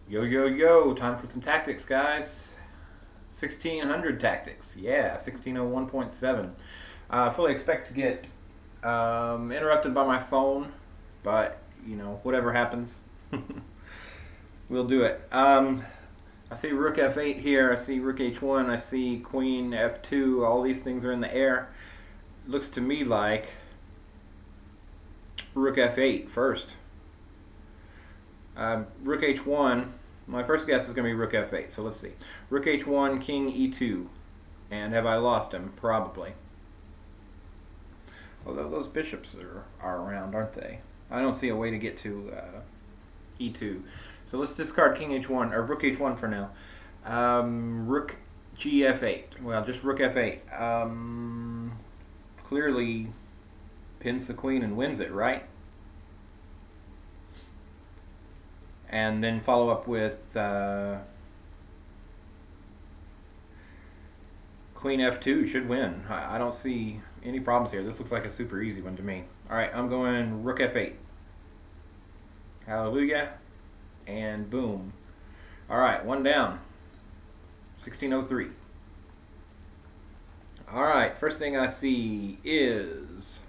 Yo, yo, yo, time for some tactics, guys. 1600 tactics. Yeah, 1601.7. I fully expect to get interrupted by my phone, but, whatever happens, we'll do it. I see rook f8 here, I see rook h1, I see queen f2, all these things are in the air. Looks to me like rook f8 first. Rook h1, my first guess is going to be rook f8, so let's see. Rook h1, king e2. And have I lost him? Probably. Although those bishops are around, aren't they? I don't see a way to get to e2. So let's discard king h1, or rook h1 for now. Rook gf8. Well, just rook f8. Clearly pins the queen and wins it, right? And then follow up with queen f2 should win. I don't see any problems here. This looks like a super easy one to me. Alright, I'm going rook f8. Hallelujah. And boom. Alright, one down. 1603. Alright, first thing I see is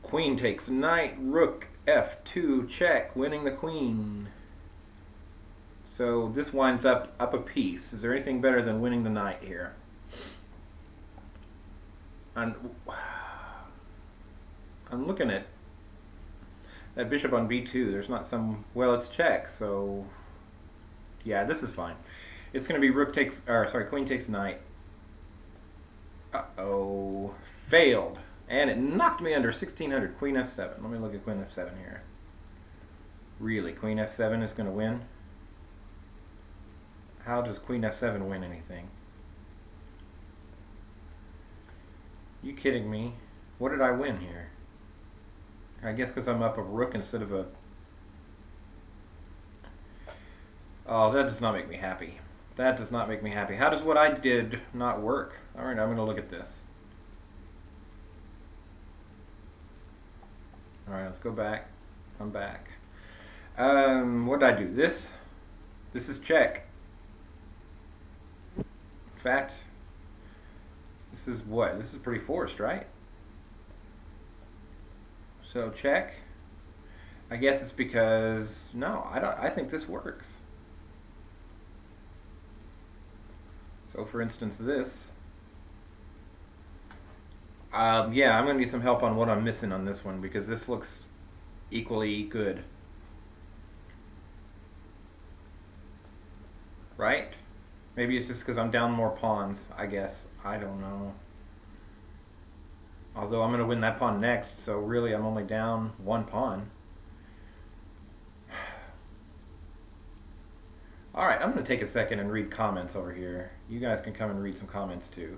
queen takes knight, rook f2, check, winning the queen. So this winds up a piece. Is there anything better than winning the knight here? I'm looking at that bishop on b2. There's not some... Well, it's check, so... Yeah, this is fine. It's going to be rook takes... Or, sorry, queen takes knight. Uh-oh. Failed. And it knocked me under 1600. Queen f7. Let me look at queen f7 here. Really, queen f7 is going to win? How does queen f7 win anything? You kidding me? What did I win here? I guess because I'm up a rook instead of a... Oh, that does not make me happy. That does not make me happy. How does what I did not work? Alright, I'm going to look at this. Alright, let's go back. Come back. What did I do? This? This is check. In fact, this is what? This is pretty forced, right? So check. I guess it's because... No, I think this works. So for instance, this. Yeah, I'm going to need some help on what I'm missing on this one because this looks equally good. Right? Maybe it's just because I'm down more pawns, I guess. I don't know. Although I'm going to win that pawn next, so really I'm only down one pawn. Alright, I'm going to take a second and read comments over here. You guys can come and read some comments too.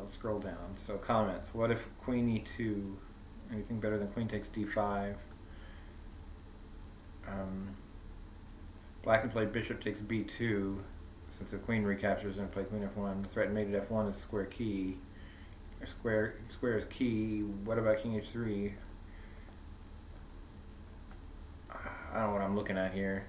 Let's scroll down. So comments. What if queen e2? Anything better than queen takes d5? Black can play bishop takes b2. Since the queen recaptures and play queen f1. Threatened mate at f1 is square key. Or square is key. What about king h3? I don't know what I'm looking at here.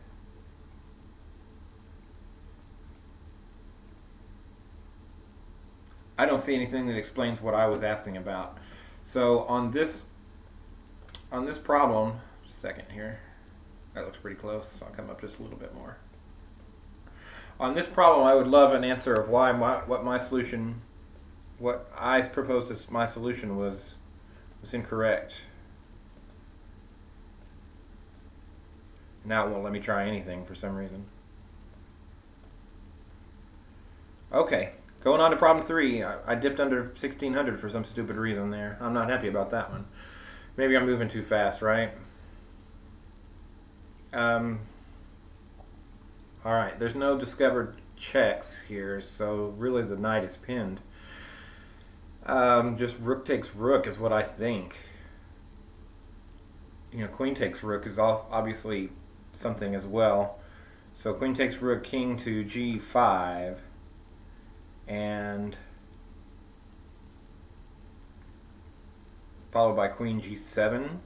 I don't see anything that explains what I was asking about. So on this problem, second here, that looks pretty close, so I'll come up just a little bit more. On this problem, I would love an answer of why what I proposed as my solution was incorrect. Now it won't let me try anything for some reason. Okay, going on to problem 3. I dipped under 1600 for some stupid reason there. I'm not happy about that one. Maybe I'm moving too fast, right? Alright, there's no discovered checks here, so really the knight is pinned. Just rook takes rook is what I think. Queen takes rook is obviously something as well. So queen takes rook, king to g5, and followed by queen g7.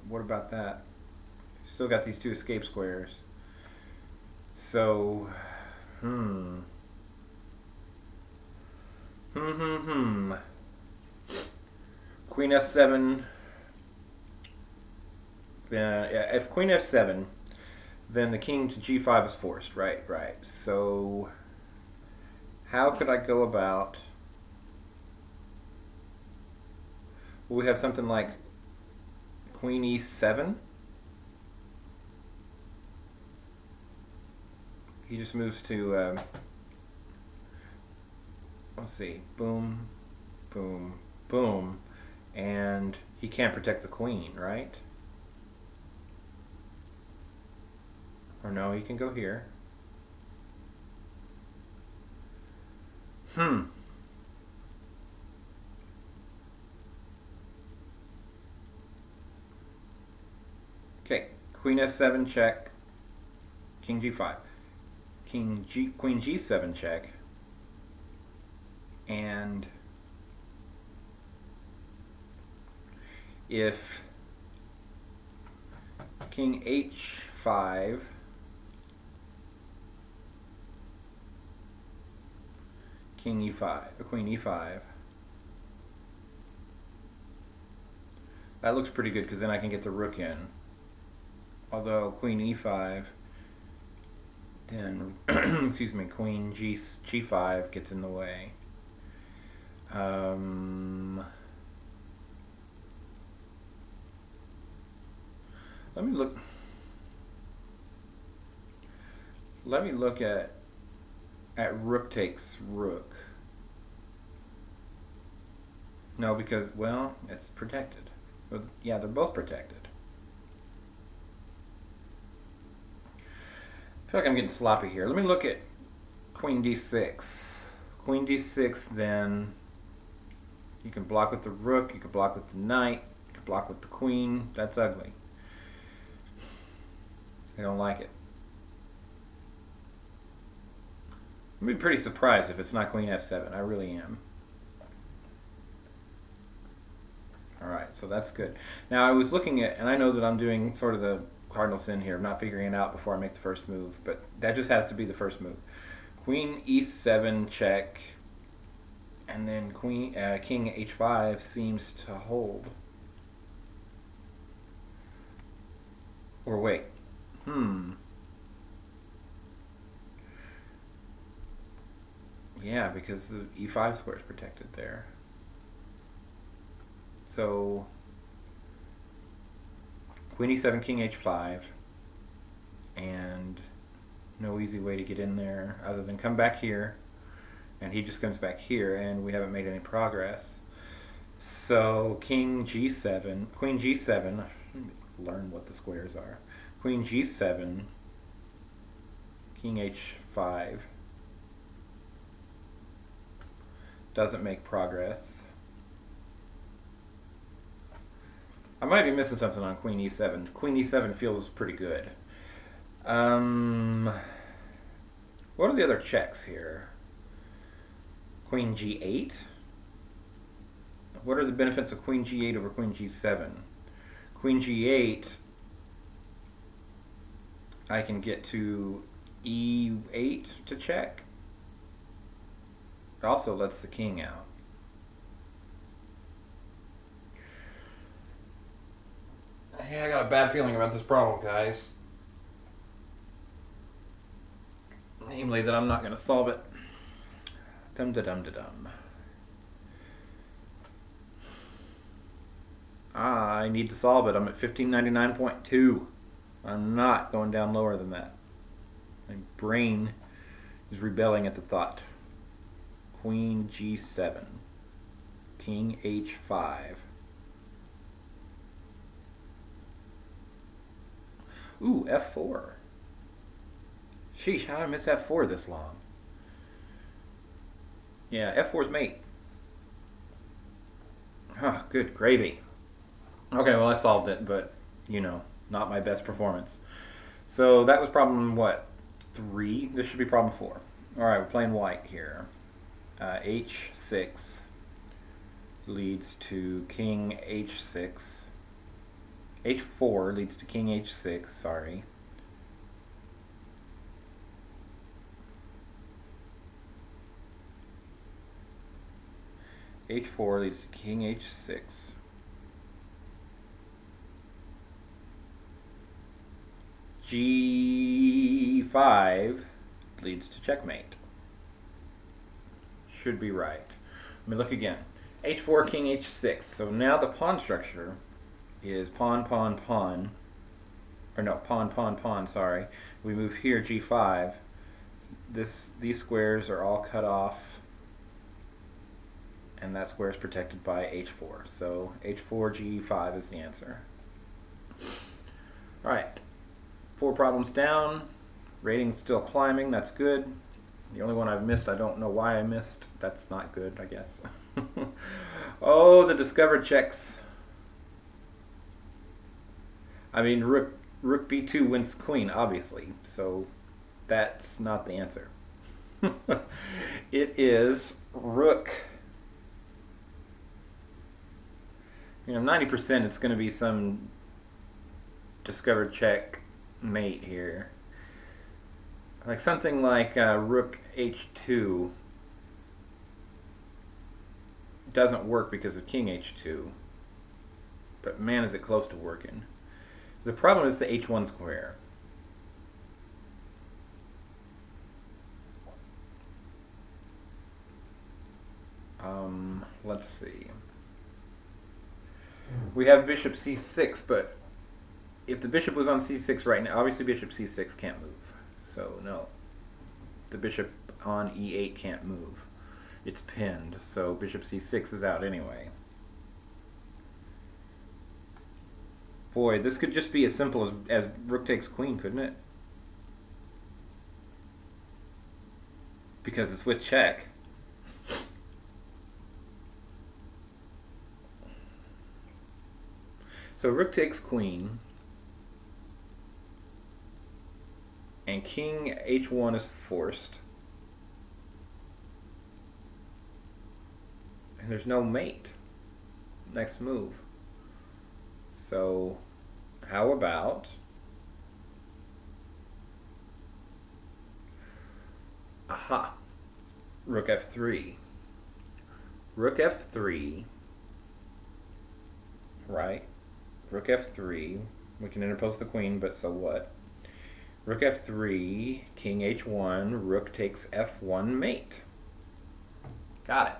what about that? Still got these two escape squares. So, hmm. Queen f7. Yeah, if queen f7, then the king to g5 is forced. Right, right. So, how could I go about... Well, we have something like queen e7. He just moves to... let's see. Boom, boom, boom. And he can't protect the queen, right? Or no, he can go here. Okay, queen f7 check, king g5. Queen g7 check. And if king h5, king e5, or queen e5, that looks pretty good because then I can get the rook in. Although queen e5, then excuse me, queen g5 gets in the way. Let me look at rook takes rook. No, because, well, it's protected. But yeah, they're both protected. I feel like I'm getting sloppy here. Let me look at queen d6. Queen d6, then you can block with the rook, you can block with the knight, you can block with the queen. That's ugly. I don't like it. I'm be pretty surprised if it's not queen f7. I really am. Alright, so that's good. Now I was looking at, and I know that I'm doing sort of the cardinal sin here. I'm not figuring it out before I make the first move, but that just has to be the first move. Queen e7 check, and then king h5 seems to hold. Or wait, yeah, because the e5 square is protected there. So queen e7, king h5, and no easy way to get in there other than come back here, and he just comes back here, and we haven't made any progress. So king g7, queen g7, let me learn what the squares are. Queen g7, king h5, doesn't make progress. I might be missing something on queen e7. Queen e7 feels pretty good. What are the other checks here? Queen g8? What are the benefits of queen g8 over queen g7? Queen g8, I can get to e8 to check. It also lets the king out. Yeah, I got a bad feeling about this problem, guys. Namely that I'm not going to solve it. Dum-da-dum-da-dum. I need to solve it. I'm at 1599.2. I'm not going down lower than that. My brain is rebelling at the thought. Queen g7. King h5. Ooh, f4. Sheesh, how did I miss f4 this long? Yeah, f4's mate. Oh, good gravy. Okay, well I solved it, but, you know, not my best performance. So that was problem, what, 3? This should be problem 4. Alright, we're playing white here. H6 leads to king h6. h4 leads to king h6, sorry. h4 leads to king h6. g5 leads to checkmate. Should be right. Let me look again. h4, king h6. So now the pawn structure is pawn, pawn, pawn. Or no, pawn, pawn, pawn, sorry. We move here, g5. These squares are all cut off, and that square is protected by h4. So h4, g5 is the answer. Alright, 4 problems down. Rating's still climbing, that's good. The only one I've missed, I don't know why I missed. That's not good, I guess. Oh, the discovered checks. I mean, rook b2 wins queen, obviously. So that's not the answer. It is rook. You know, 90% it's going to be some discovered check mate here. Like something like rook h2 doesn't work because of king h2. But man, is it close to working. The problem is the h1 square. Let's see. We have bishop c6, but if the bishop was on c6 right now, obviously bishop c6 can't move. So no, the bishop on e8 can't move. It's pinned, so bishop c6 is out anyway. Boy, this could just be as simple as rook takes queen, couldn't it? Because it's with check. So rook takes queen, and king h1 is forced. And there's no mate. Next move. So how about aha, rook f3. Rook f3, right? Rook f3. We can interpose the queen, but so what? Rook f3, king h1, rook takes f1 mate. Got it.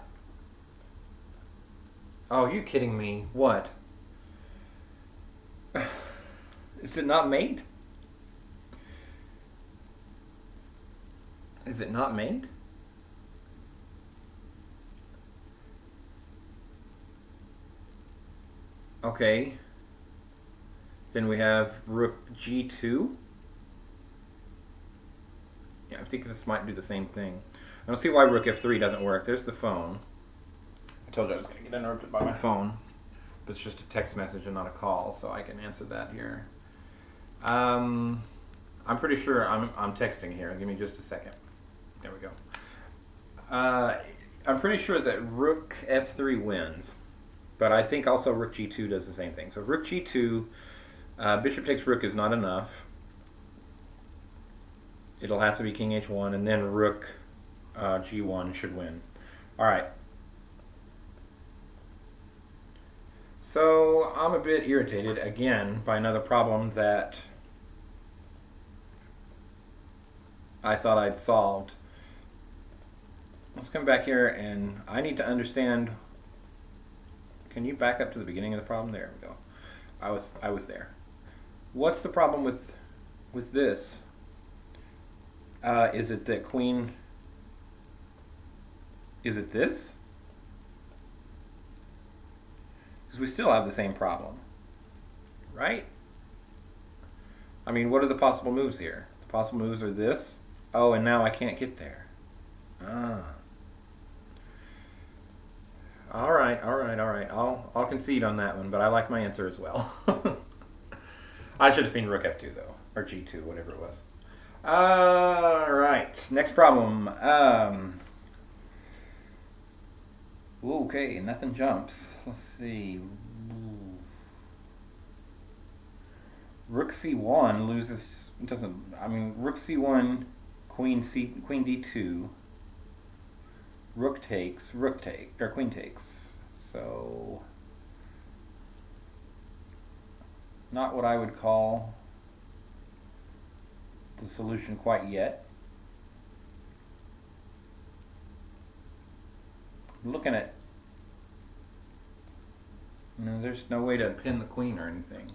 Oh, you kidding me? What? Is it not mate? Is it not mate? Okay. Then we have rook g2. Yeah, I think this might do the same thing. I don't see why rook f3 doesn't work. There's the phone. I told you I was going to get interrupted by my phone. But it's just a text message and not a call, so I can answer that here. I'm pretty sure I'm texting here. Give me just a second. There we go. I'm pretty sure that rook f3 wins. But I think also rook g2 does the same thing. So rook g2, bishop takes rook is not enough. It'll have to be king h1, and then rook g1 should win. All right. So I'm a bit irritated again by another problem that I thought I'd solved. Let's come back here, and I need to understand. Can you back up to the beginning of the problem? There we go. I was there. What's the problem with this? Is it that queen? Is it this? Because we still have the same problem, right? I mean, what are the possible moves here? The possible moves are this. Oh, and now I can't get there. Ah. All right. I'll concede on that one, but I like my answer as well. I should have seen rook f2 though, or g2, whatever it was. All right. Next problem. Okay, nothing jumps. Let's see. Rook c1 loses, doesn't, I mean, rook c1, queen d2, rook takes, or queen takes. So, not what I would call the solution quite yet. I'm looking at, no, there's no way to pin the queen or anything.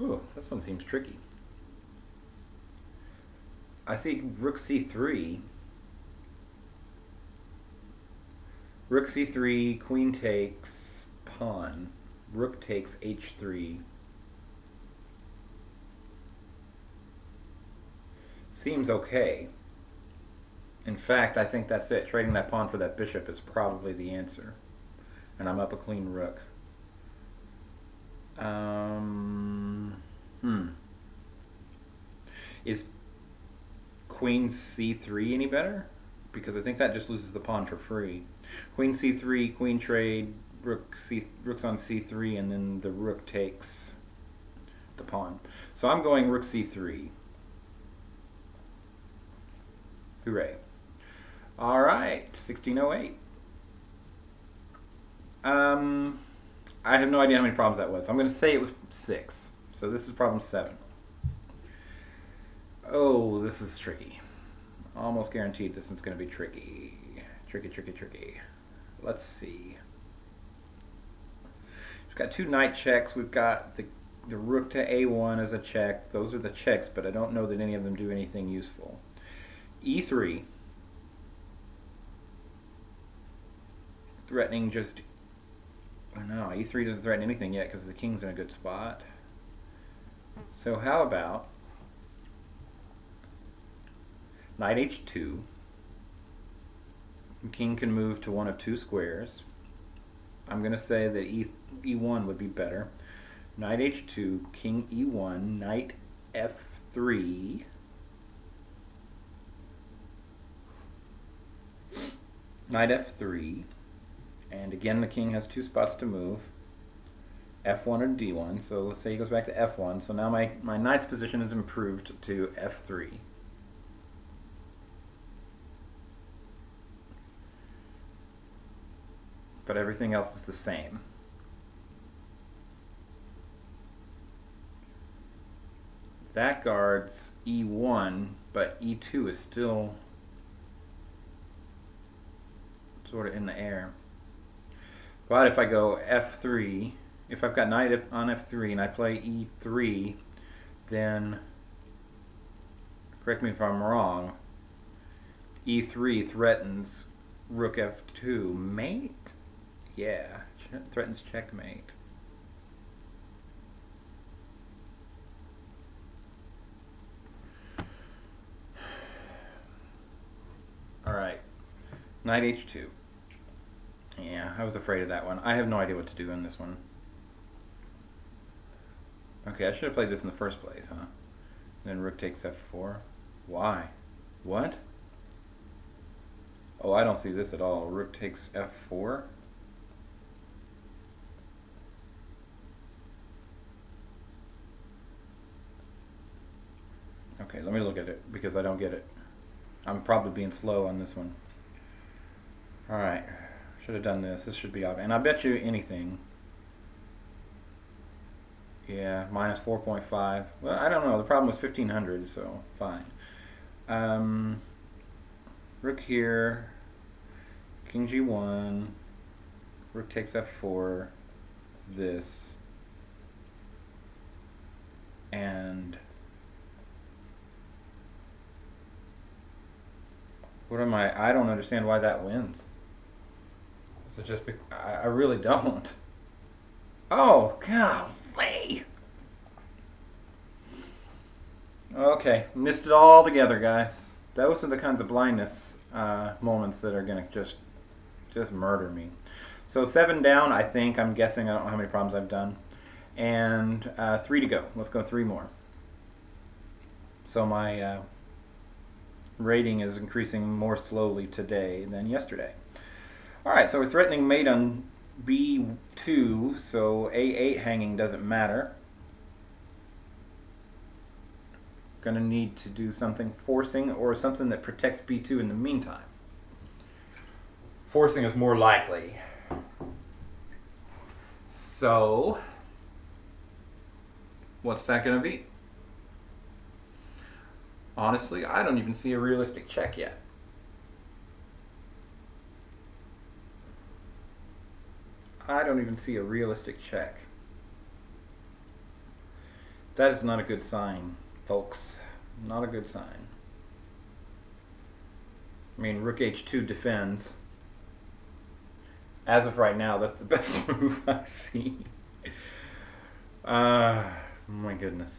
Ooh, this one seems tricky. I see rook c3. Rook c3, queen takes, pawn. Rook takes h3. Seems okay. In fact, I think that's it. Trading that pawn for that bishop is probably the answer. And I'm up a clean rook. Is queen c3 any better? Because I think that just loses the pawn for free. Queen c3, queen trade, rook's on c3, and then the rook takes the pawn. So I'm going rook c3. Hooray. All right, 1608. I have no idea how many problems that was. I'm going to say it was 6. So this is problem 7. Oh, this is tricky. Almost guaranteed this is going to be tricky. Tricky. Let's see. We've got 2 knight checks. We've got the rook to a1 as a check. Those are the checks, but I don't know that any of them do anything useful. e3. Threatening just... No, e3 doesn't threaten anything yet because the king's in a good spot. So how about knight h2. The king can move to one of 2 squares. I'm going to say that e1 would be better. Knight h2, king e1, knight f3. Knight f3. And again, the king has 2 spots to move. f1 or d1. So let's say he goes back to f1. So now my knight's position is improved to f3. But everything else is the same. That guards e1, but e2 is still sort of in the air. But if I go f3, if I've got knight on f3 and I play e3, then, correct me if I'm wrong, e3 threatens rook f2. Mate? Yeah, threatens checkmate. Alright, knight h2. Yeah, I was afraid of that one. I have no idea what to do in this one. Okay, I should have played this in the first place, huh? Then rook takes f4. Why? What? Oh, I don't see this at all. Rook takes f4? Okay, let me look at it because I don't get it. I'm probably being slow on this one. Alright, should have done this. This should be obvious. And I bet you anything. Yeah, minus 4.5. Well, I don't know. The problem was 1500, so fine. Rook here. King g1. Rook takes f4. This. And what am I don't understand why that wins. Is it just I really don't. Oh, golly. Okay, missed it all together, guys. Those are the kinds of blindness moments that are going to just murder me. So 7 down, I think. I'm guessing. I don't know how many problems I've done. And 3 to go. Let's go 3 more. So my rating is increasing more slowly today than yesterday. Alright, so we're threatening mate on B2, so A8 hanging doesn't matter. Gonna need to do something forcing or something that protects B2 in the meantime. Forcing is more likely. So, what's that gonna be? Honestly, I don't even see a realistic check yet. I don't even see a realistic check. That is not a good sign, folks. Not a good sign. I mean, Rook H2 defends. As of right now, that's the best move I see. My goodness.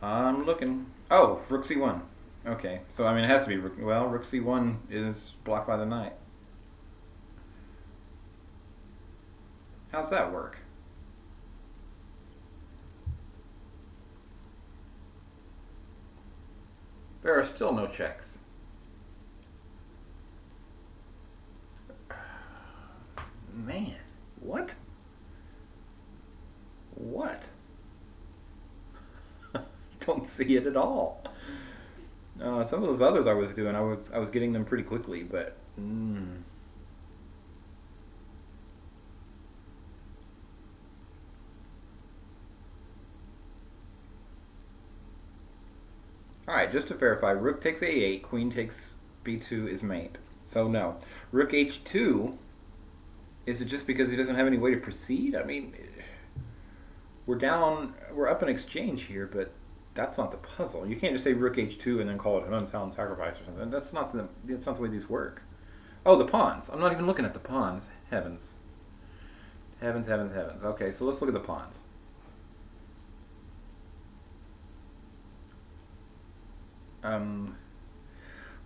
I'm looking. Oh, Rook C1. Okay, so I mean it has to be Rook. Well, Rook C1 is blocked by the knight. How's that work? There are still no checks. Man, what? What? Don't see it at all. Some of those others I was doing, I was getting them pretty quickly, but. Alright, just to verify, Rook takes A8, Queen takes B2 is mate. So no. Rook H2, is it just because he doesn't have any way to proceed? I mean, we're up in exchange here, but that's not the puzzle. You can't just say Rook H2 and then call it an unsound sacrifice or something. That's not the way these work. Oh, the pawns. I'm not even looking at the pawns. Heavens. Heavens, heavens, heavens. Okay, so let's look at the pawns.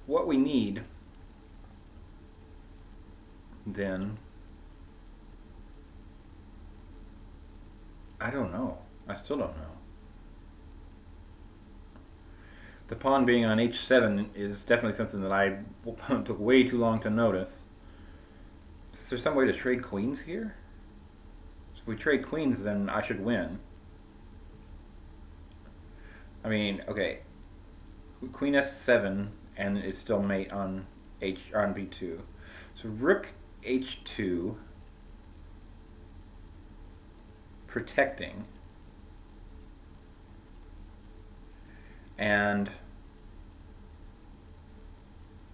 What we need then, I don't know. I still don't know. The pawn being on H7 is definitely something that I took way too long to notice. Is there some way to trade queens here? If we trade queens, then I should win. I mean, okay. Queen S7 and it's still mate on on B2. So Rook H2 protecting, and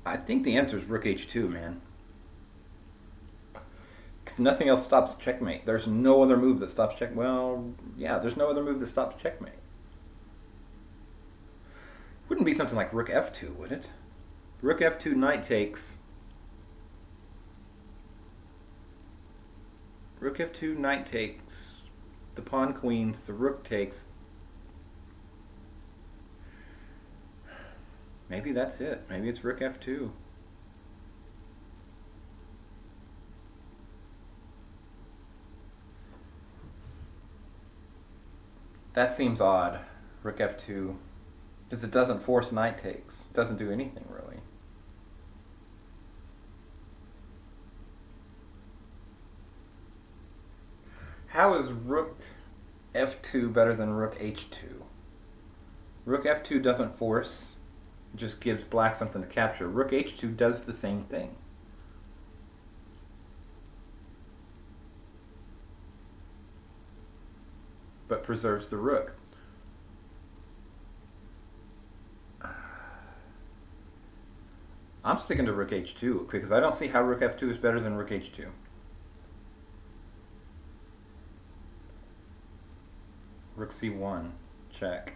I think the answer is Rook H2, man. Because nothing else stops checkmate. There's no other move that stops check. Well, yeah, there's no other move that stops checkmate. Wouldn't be something like Rook F2, would it? Rook F2, knight takes. Rook F2, knight takes. The pawn queens, the rook takes. Maybe that's it. Maybe it's Rook F2. That seems odd. Rook F2. Because it doesn't force knight takes. It doesn't do anything, really. How is Rook F2 better than Rook H2? Rook F2 doesn't force. It just gives black something to capture. Rook H2 does the same thing. But preserves the rook. I'm sticking to Rook H2 because I don't see how Rook F2 is better than Rook H2. Rook C1, check.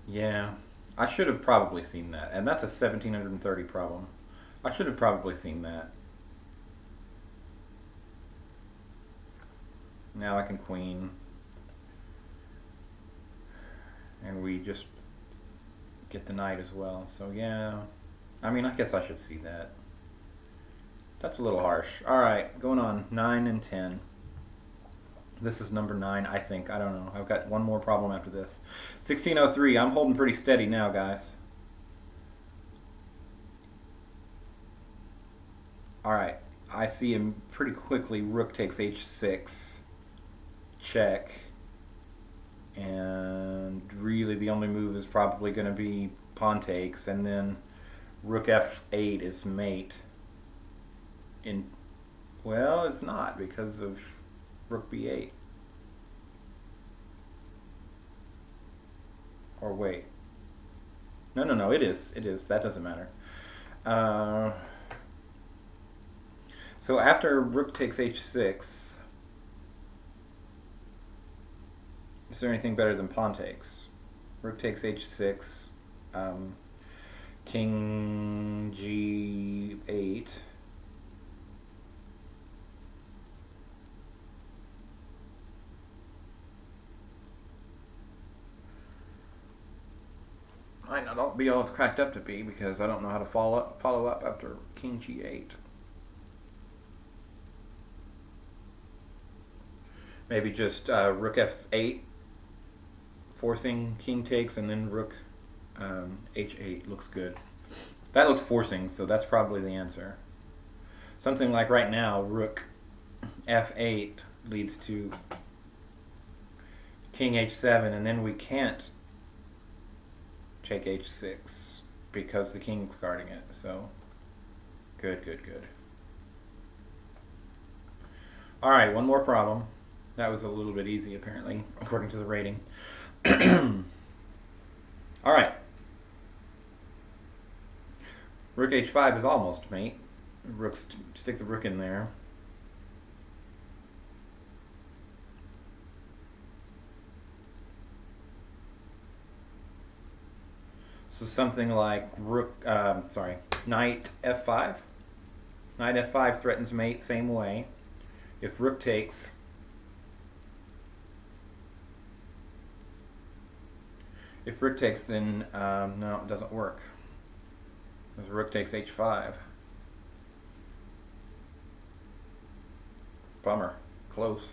Yeah, I should have probably seen that, and that's a 1730 problem. I should have probably seen that. Now I can queen. And we just get the knight as well. So yeah, I mean, I guess I should see that. That's a little harsh. Alright, going on 9 and 10. This is number 9, I think. I don't know. I've got one more problem after this. 1603. I'm holding pretty steady now, guys. Alright. I see him pretty quickly. Rook takes h6. Check. And really the only move is probably going to be pawn takes. And then rook f8 is mate. Well, it's not because of rook b8. Or wait. No, it is. It is. That doesn't matter. So after rook takes h6, is there anything better than pawn takes? Rook takes h6, king g8. Might not be all it's cracked up to be because I don't know how to follow up after king g8. Maybe just rook f8, forcing king takes, and then rook h8 looks good. That looks forcing, so that's probably the answer. Something like right now, rook f8 leads to king h7, and then we can't take h6 because the king's guarding it. So good. All right, one more problem. That was a little bit easy, apparently, according to the rating. All right. Rook h5 is almost mate. Stick the rook in there. So something like knight f5. Knight f5 threatens mate, same way. If rook takes, then no, it doesn't work. Because rook takes h5. Bummer. Close.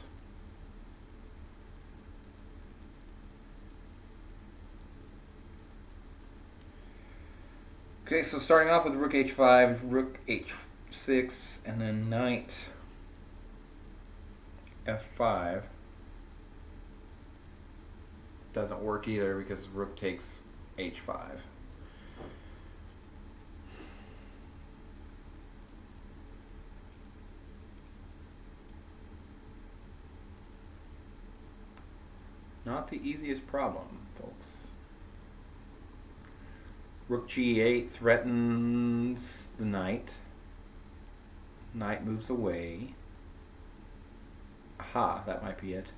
Okay, so starting off with rook h5, rook h6, and then knight f5. Doesn't work either because rook takes h5. Not the easiest problem, folks. Rook g8 threatens the knight. Knight moves away. Aha, that might be it.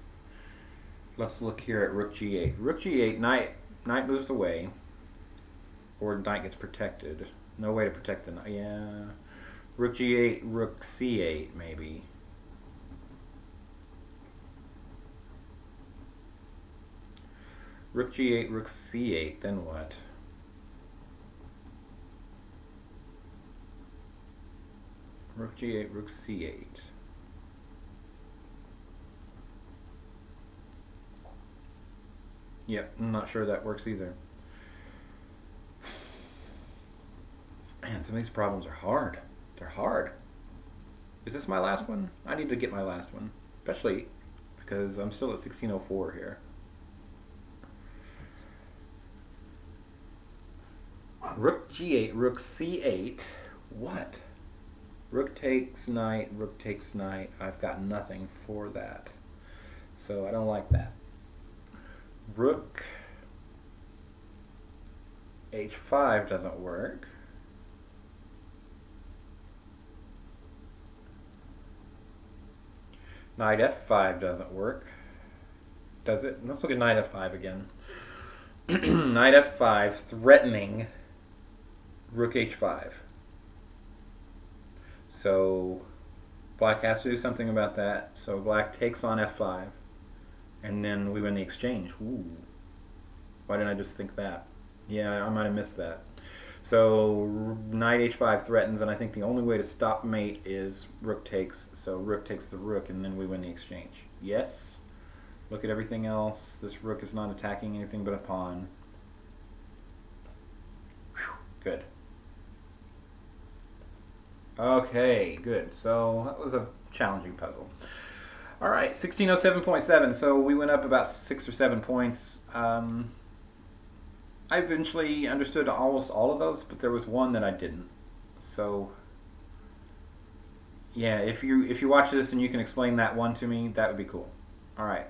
Let's look here at rook g8. Rook g8, knight moves away. Or knight gets protected. No way to protect the knight. Yeah. Rook g8, rook c8 maybe. Rook g8, rook c8, then what? Rook g8, rook c8. Yep, I'm not sure that works either. Man, some of these problems are hard. They're hard. Is this my last one? I need to get my last one. Especially because I'm still at 1604 here. Rook g8, rook c8. What? Rook takes knight, rook takes knight. I've got nothing for that. So I don't like that. Rook h5 doesn't work. Knight f5 doesn't work. Does it? Let's look at knight f5 again. Knight f5 threatening rook h5. So black has to do something about that. So black takes on f5. And then we win the exchange. Ooh. Why didn't I just think that? Yeah, I might have missed that. So knight h5 threatens, and I think the only way to stop mate is rook takes. So rook takes the rook, and then we win the exchange. Yes. Look at everything else. This rook is not attacking anything but a pawn. Whew, good. Okay, good. So that was a challenging puzzle. All right, 1607.7. So we went up about 6 or 7 points. I eventually understood almost all of those, but there was one that I didn't. So yeah, if you watch this and you can explain that one to me, that would be cool. All right.